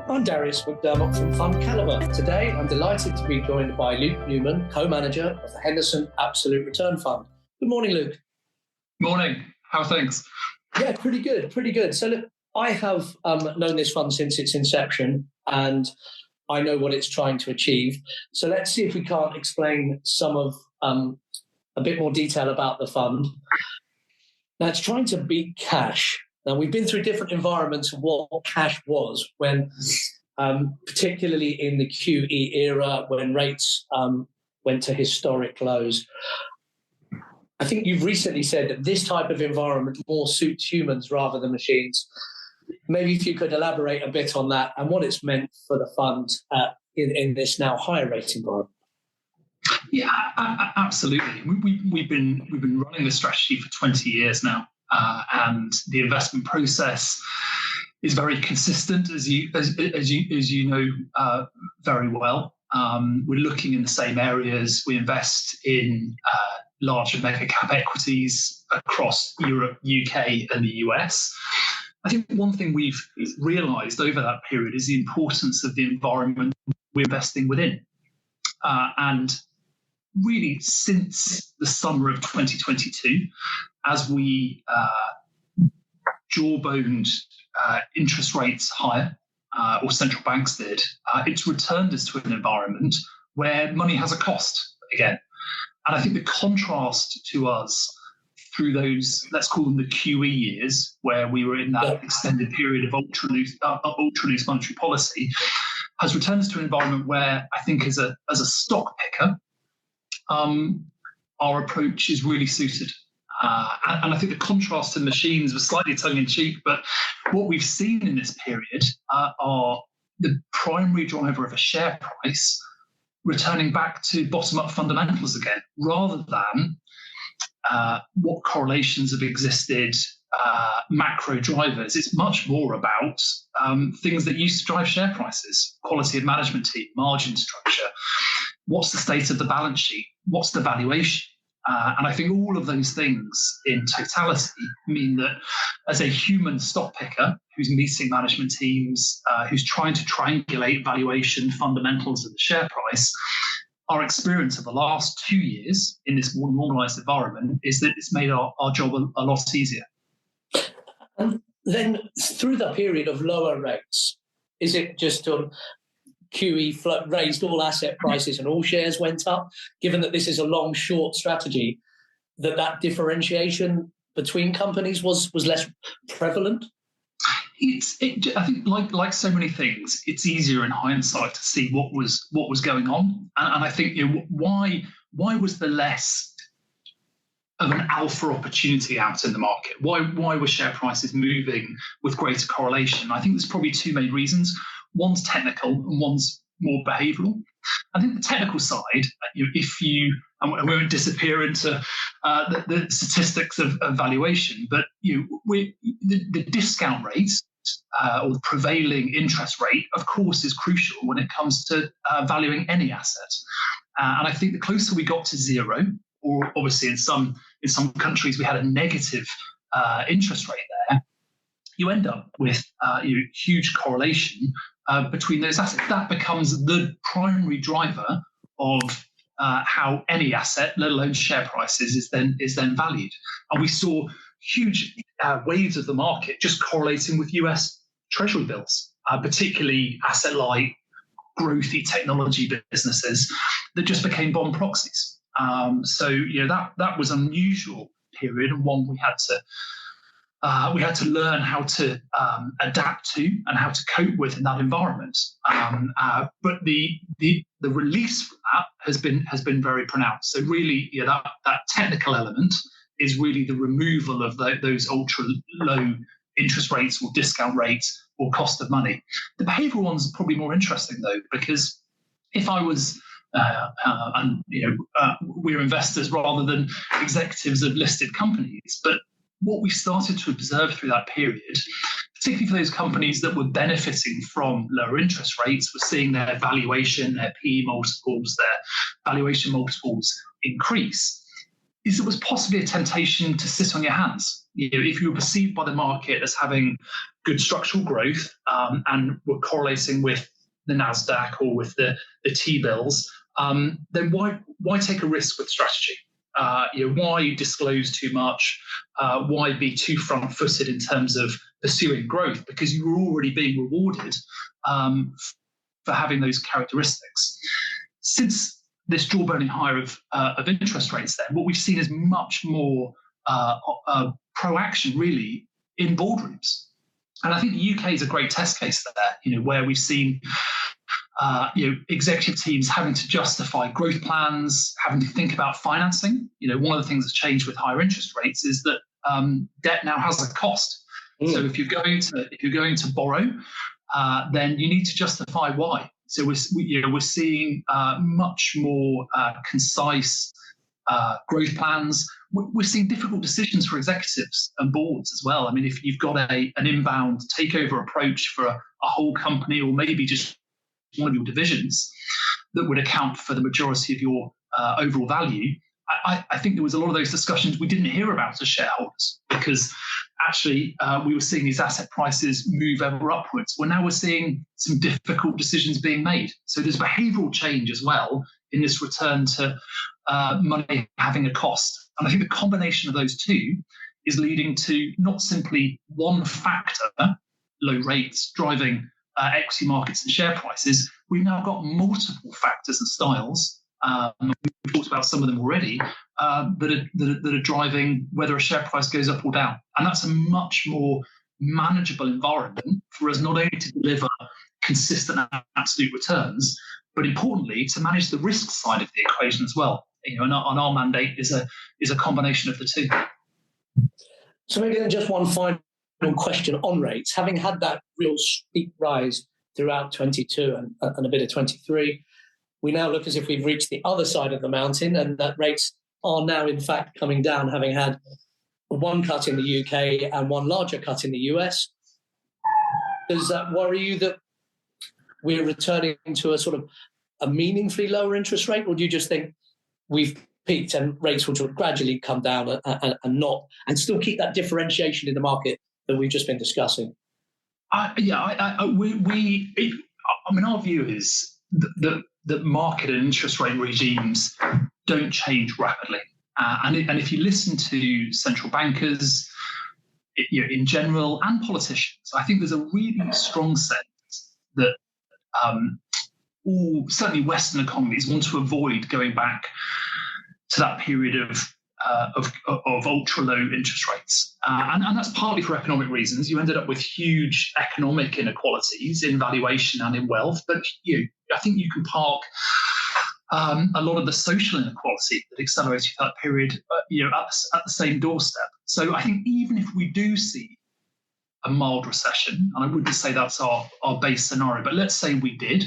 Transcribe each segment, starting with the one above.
I'm Darius McDermott from FundCalibre. Today, I'm delighted to be joined by Luke Newman, co-manager of the Henderson Absolute Return Fund. Good morning, Luke. Morning. How are things? Yeah, pretty good. So look, I have known this fund since its inception, and I know what it's trying to achieve. So let's see if we can't explain some of a bit more detail about the fund. Now, it's trying to beat cash. Now, we've been through different environments of what cash was when, particularly in the QE era, when rates went to historic lows. I think you've recently said that this type of environment more suits humans rather than machines. Maybe if you could elaborate a bit on that and what it's meant for the fund in this now higher rate environment. Yeah, absolutely. We've been running this strategy for 20 years now, and the investment process is very consistent, as you know very well. We're looking in the same areas. We invest in large and mega cap equities across Europe, UK, and the US. I think one thing we've realised over that period is the importance of the environment we're investing within, and really since the summer of 2022, as we jawboned interest rates higher, or central banks did, it's returned us to an environment where money has a cost again. And I think the contrast to us through those, let's call them the QE years, where we were in that extended period of ultra loose monetary policy, has returned us to an environment where I think as a stock picker, our approach is really suited. And I think the contrast to machines was slightly tongue-in-cheek, but what we've seen in this period are the primary driver of a share price returning back to bottom-up fundamentals again, rather than what correlations have existed, macro drivers. It's much more about things that used to drive share prices: quality of management team, margin structure, what's the state of the balance sheet, what's the valuation. And I think all of those things in totality mean that as a human stock picker who's meeting management teams, who's trying to triangulate valuation fundamentals of the share price, our experience of the last 2 years in this more normalized environment is that it's made our job a lot easier. And then through the period of lower rates, is it just QE raised all asset prices and all shares went up, given that this is a long short strategy, that differentiation between companies was less prevalent? I think like so many things, it's easier in hindsight to see what was going on. And I think, why was there less of an alpha opportunity out in the market? Why were share prices moving with greater correlation? I think there's probably two main reasons. One's technical and one's more behavioural. I think the technical side, and we won't disappear into the statistics of valuation, but the discount rate or the prevailing interest rate, of course, is crucial when it comes to valuing any asset. And I think the closer we got to zero, or obviously in some countries we had a negative interest rate there, you end up with huge correlation between those assets. That becomes the primary driver of how any asset, let alone share prices, is then valued. And we saw huge waves of the market just correlating with US Treasury bills, particularly asset-light, growthy technology businesses that just became bond proxies. So that was an unusual period, and one we had to learn how to adapt to and how to cope with in that environment. But the release from that has been very pronounced. So really, that technical element is really the removal of those ultra low interest rates or discount rates or cost of money. The behavioural one's probably more interesting though, because if I was we're investors rather than executives of listed companies, but what we started to observe through that period, particularly for those companies that were benefiting from lower interest rates, were seeing their valuation, their PE multiples, their valuation multiples increase, is there was possibly a temptation to sit on your hands. If you were perceived by the market as having good structural growth and were correlating with the Nasdaq or with the T-bills, then why take a risk with strategy? Why disclose too much? Why be too front-footed in terms of pursuing growth? Because you were already being rewarded for having those characteristics. Since this jaw-burning higher of interest rates, then what we've seen is much more proaction, really, in boardrooms. And I think the UK is a great test case there, where we've seen executive teams having to justify growth plans, having to think about financing. One of the things that's changed with higher interest rates is that debt now has a cost. So if you're going to borrow, then you need to justify why. So we're seeing much more concise growth plans. We're seeing difficult decisions for executives and boards as well. I mean, if you've got an inbound takeover approach for a whole company, or maybe just one of your divisions that would account for the majority of your overall value, I think there was a lot of those discussions we didn't hear about as shareholders, because actually we were seeing these asset prices move ever upwards. Well, now we're seeing some difficult decisions being made. So there's behavioural change as well in this return to money having a cost. And I think the combination of those two is leading to not simply one factor, low rates, driving equity markets and share prices. We've now got multiple factors and styles. We've talked about some of them already, that are driving whether a share price goes up or down. And that's a much more manageable environment for us not only to deliver consistent absolute returns, but importantly, to manage the risk side of the equation as well. And our mandate is a combination of the two. So maybe then just one final question on rates. Having had that real steep rise throughout 22 and a bit of 23, we now look as if we've reached the other side of the mountain, and that rates are now in fact coming down, having had one cut in the UK and one larger cut in the US. Does that worry you that we're returning to a sort of a meaningfully lower interest rate, or do you just think we've peaked and rates will gradually come down and still keep that differentiation in the market that we've just been discussing? Our view is that market and interest rate regimes don't change rapidly. And if you listen to central bankers, in general, and politicians, I think there's a really strong sense that certainly Western economies want to avoid going back to that period of ultra low interest rates, and that's partly for economic reasons. You ended up with huge economic inequalities in valuation and in wealth, but I think you can park a lot of the social inequality that accelerated that period, at the same doorstep. So I think even if we do see a mild recession, and I wouldn't say that's our base scenario, but let's say we did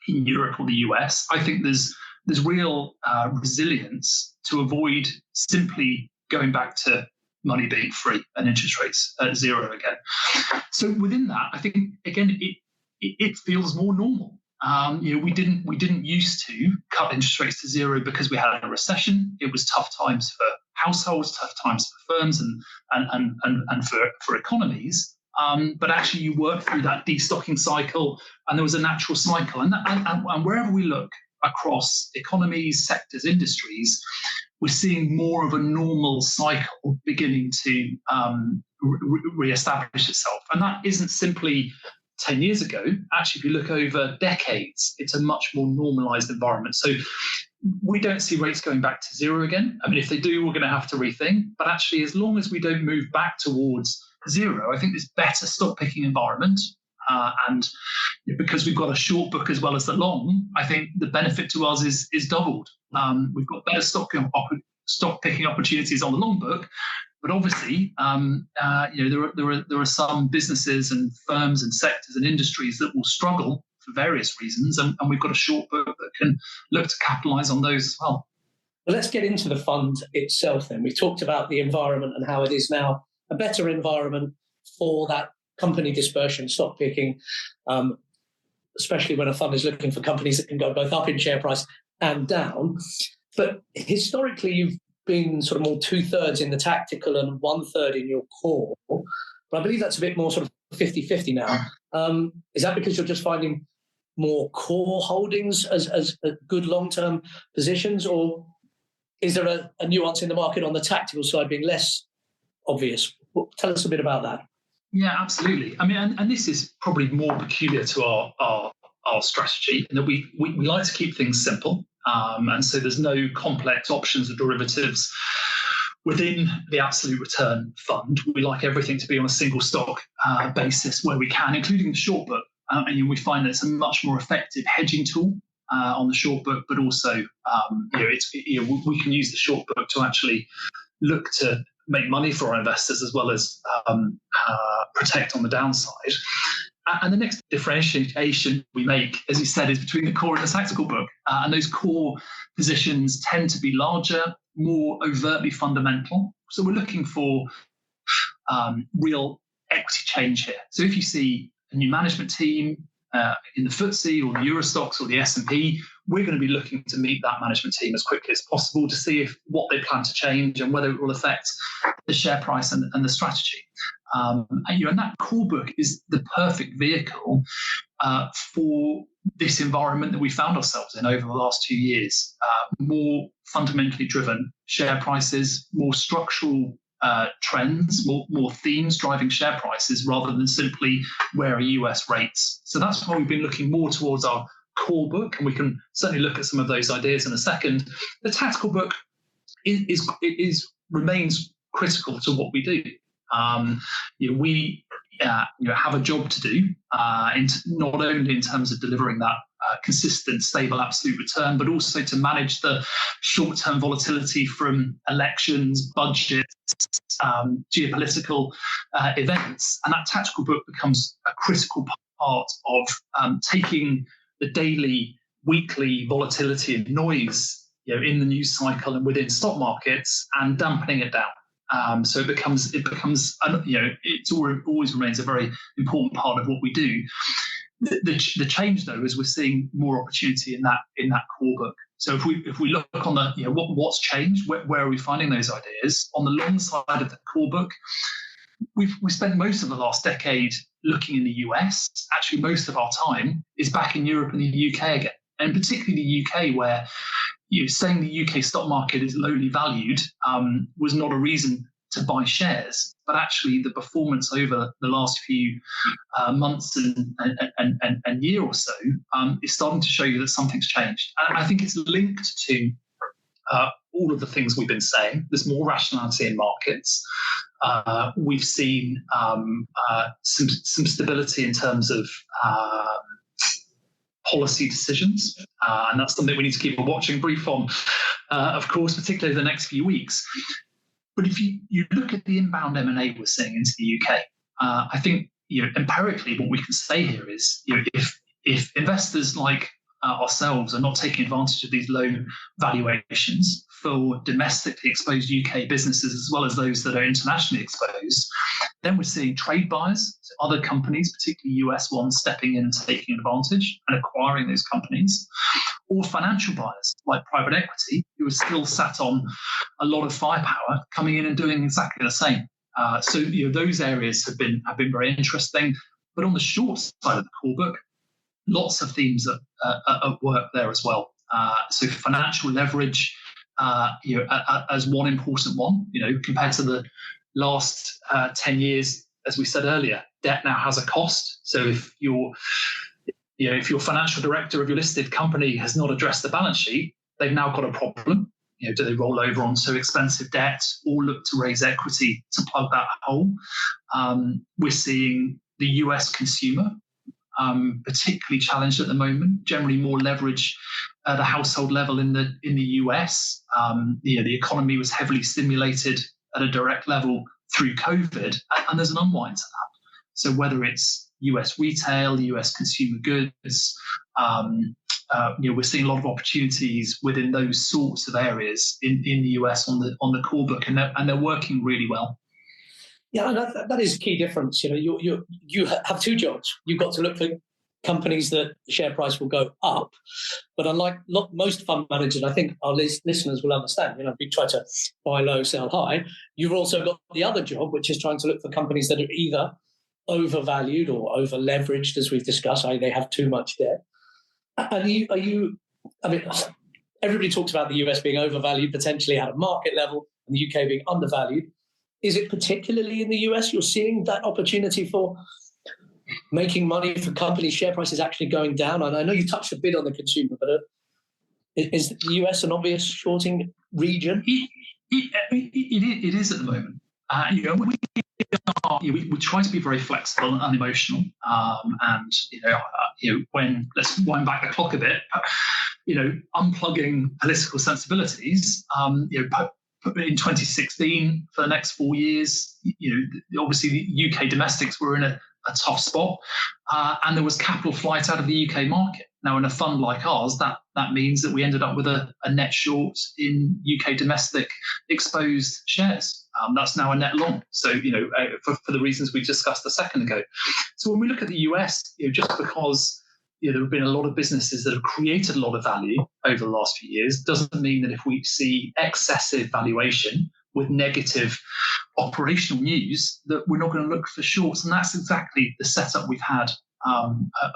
in Europe or the US, I think there's real resilience to avoid simply going back to money being free and interest rates at zero again. So within that, I think again it feels more normal. We didn't used to cut interest rates to zero because we had a recession. It was tough times for households, tough times for firms, and for economies. But actually, you work through that destocking cycle, and there was a natural cycle. And wherever we look across economies, sectors, industries, we're seeing more of a normal cycle beginning to re-establish itself. And that isn't simply 10 years ago. Actually, if you look over decades, it's a much more normalized environment. So we don't see rates going back to zero again. I mean, if they do, we're going to have to rethink. But actually, as long as we don't move back towards zero, I think this better stock picking environment. And because we've got a short book as well as the long, I think the benefit to us is doubled. We've got better stock picking opportunities on the long book, but obviously, there are some businesses and firms and sectors and industries that will struggle for various reasons, and we've got a short book that can look to capitalise on those as well. Well, let's get into the fund itself then. We've talked about the environment and how it is now a better environment for that company dispersion, stock picking, especially when a fund is looking for companies that can go both up in share price and down. But historically, you've been sort of more 2/3 in the tactical and 1/3 in your core. But I believe that's a bit more sort of 50-50 now. Is that because you're just finding more core holdings as good long-term positions, or is there a nuance in the market on the tactical side being less obvious? Well, tell us a bit about that. Yeah, absolutely. I mean, and this is probably more peculiar to our strategy, in that we like to keep things simple. And so there's no complex options or derivatives within the absolute return fund. We like everything to be on a single stock basis where we can, including the short book. And we find that it's a much more effective hedging tool on the short book, but also we can use the short book to actually look to make money for our investors as well as protect on the downside. And the next differentiation we make, as you said, is between the core and the tactical book. And those core positions tend to be larger, more overtly fundamental. So we're looking for real equity change here. So if you see a new management team in the FTSE or the Eurostoxx or the S&P, we're going to be looking to meet that management team as quickly as possible to see if what they plan to change and whether it will affect the share price and the strategy. And that core book is the perfect vehicle for this environment that we found ourselves in over the last 2 years. More fundamentally driven share prices, more structural trends, more themes driving share prices rather than simply where are US rates. So that's why we've been looking more towards our core book, and we can certainly look at some of those ideas in a second. The tactical book remains critical to what we do. We have a job to do, not only in terms of delivering that consistent, stable, absolute return, but also to manage the short-term volatility from elections, budgets, geopolitical events. And that tactical book becomes a critical part of taking the daily, weekly volatility and noise, in the news cycle and within stock markets, and dampening it down. So it becomes, it always remains a very important part of what we do. The change, though, is we're seeing more opportunity in that core book. So if we look on the what's changed, where are we finding those ideas on the long side of the core book? We spent most of the last decade looking in the US. Actually, most of our time is back in Europe and the UK again, and particularly the UK, where saying the UK stock market is lowly valued was not a reason to buy shares, but actually the performance over the last few months and year or so is starting to show you that something's changed. And I think it's linked to all of the things we've been saying. There's more rationality in markets. We've seen some stability in terms of policy decisions, and that's something we need to keep a watching brief on, of course, particularly the next few weeks. But if you look at the inbound M&A we're seeing into the UK, I think empirically what we can say here is if investors like ourselves are not taking advantage of these low valuations for domestically exposed UK businesses as well as those that are internationally exposed, then we're seeing trade buyers, so other companies, particularly US ones, stepping in and taking advantage and acquiring those companies, or financial buyers like private equity who are still sat on a lot of firepower coming in and doing exactly the same. So those areas have been very interesting. But on the short side of the core book, lots of themes at work there as well. So financial leverage, as one important one, compared to the last 10 years, as we said earlier, debt now has a cost. So if your financial director of your listed company has not addressed the balance sheet, they've now got a problem. Do they roll over onto expensive debt or look to raise equity to plug that hole? We're seeing the US consumer particularly challenged at the moment. Generally, more leverage at a household level in the US. The economy was heavily stimulated at a direct level through COVID, and there's an unwind to that. So whether it's US retail, US consumer goods, we're seeing a lot of opportunities within those sorts of areas in the US on the core book, and they're working really well. Yeah, that is a key difference. You have two jobs. You've got to look for companies that the share price will go up, but unlike most fund managers, I think our listeners will understand. We try to buy low, sell high. You've also got the other job, which is trying to look for companies that are either overvalued or over leveraged, as we've discussed, i.e. they have too much debt. I mean, everybody talks about the US being overvalued potentially at a market level and the UK being undervalued. Is it particularly in the US you're seeing that opportunity for making money for companies' share prices actually going down? And I know you touched a bit on the consumer, but is the US an obvious shorting region? It is at the moment. We try to be very flexible and unemotional, when let's wind back the clock a bit. Unplugging political sensibilities. In 2016, for the next 4 years, obviously the UK domestics were in a tough spot, and there was capital flight out of the UK market. Now, in a fund like ours, that means that we ended up with a net short in UK domestic exposed shares. That's now a net long. So, for the reasons we discussed a second ago. So when we look at the US, just because there have been a lot of businesses that have created a lot of value over the last few years, doesn't mean that if we see excessive valuation with negative operational news, that we're not going to look for shorts. And that's exactly the setup we've had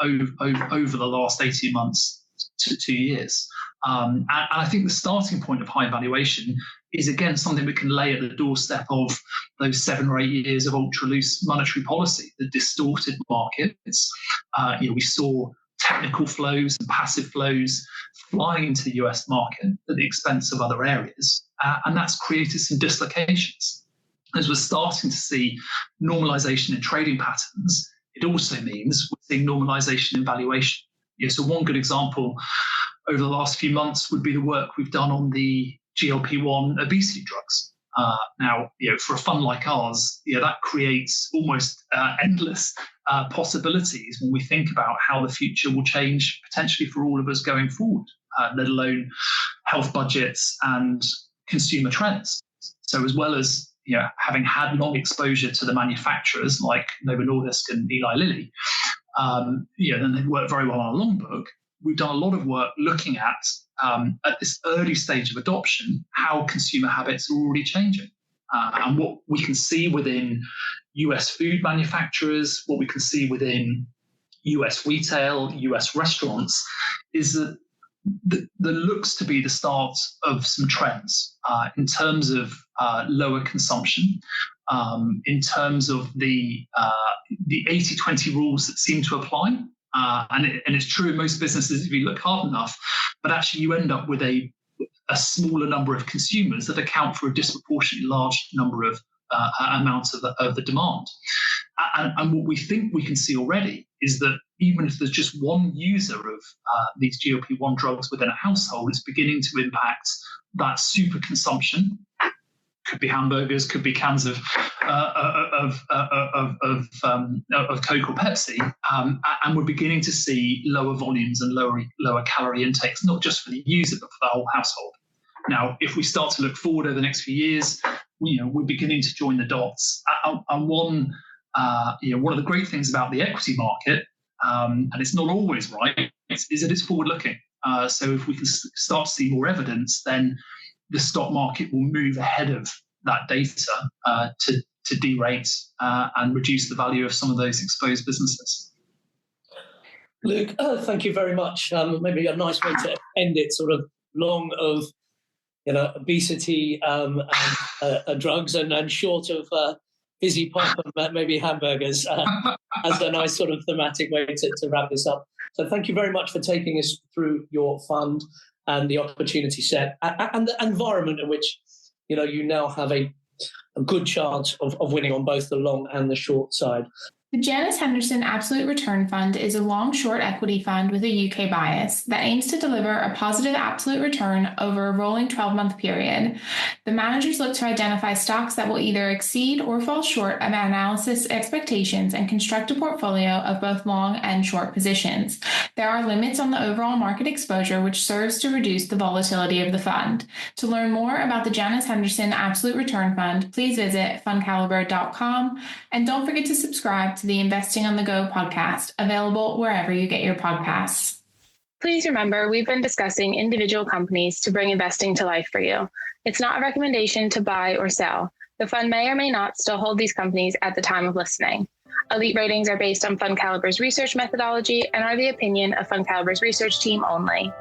over the last 18 months to 2 years. And I think the starting point of high valuation is, again, something we can lay at the doorstep of those 7 or 8 years of ultra-loose monetary policy, the distorted markets. We saw technical flows and passive flows flying into the US market at the expense of other areas. And that's created some dislocations. As we're starting to see normalization in trading patterns, it also means we're seeing normalization in valuation. So one good example over the last few months would be the work we've done on the GLP-1 obesity drugs. Now, for a fund like ours, that creates almost endless possibilities when we think about how the future will change potentially for all of us going forward, let alone health budgets and consumer trends. So as well as having had long exposure to the manufacturers like Novo Nordisk and Eli Lilly, then they've worked very well on a long book. We've done a lot of work looking at this early stage of adoption, how consumer habits are already changing. And what we can see within US food manufacturers, what we can see within US retail, US restaurants, is that there looks to be the start of some trends in terms of lower consumption, in terms of the 80-20 rules that seem to apply. And it's true in most businesses if you look hard enough, but actually you end up with a smaller number of consumers that account for a disproportionately large number of amounts of the demand. And what we think we can see already is that even if there's just one user of these GLP-1 drugs within a household, it's beginning to impact that super consumption. Could be hamburgers, could be cans of Coke or Pepsi, and we're beginning to see lower volumes and lower calorie intakes, not just for the user but for the whole household. Now, if we start to look forward over the next few years, we're beginning to join the dots. And one of the great things about the equity market, and it's not always right, is that it's forward-looking. So if we can start to see more evidence, then the stock market will move ahead of that data to derate and reduce the value of some of those exposed businesses. Luke, thank you very much. Maybe a nice way to end it, sort of long of obesity and drugs and short of fizzy pop and maybe hamburgers as a nice sort of thematic way to wrap this up. So thank you very much for taking us through your fund and the opportunity set and the environment in which you now have a good chance of winning on both the long and the short side. The Janus Henderson Absolute Return Fund is a long-short equity fund with a UK bias that aims to deliver a positive absolute return over a rolling 12-month period. The managers look to identify stocks that will either exceed or fall short of analysis expectations and construct a portfolio of both long and short positions. There are limits on the overall market exposure, which serves to reduce the volatility of the fund. To learn more about the Janus Henderson Absolute Return Fund, please visit FundCalibre.com, and don't forget to subscribe to the Investing on the Go podcast, available wherever you get your podcasts. Please remember, we've been discussing individual companies to bring investing to life for you. It's not a recommendation to buy or sell. The fund may or may not still hold these companies at the time of listening. Elite ratings are based on FundCalibre's research methodology and are the opinion of FundCalibre's research team only.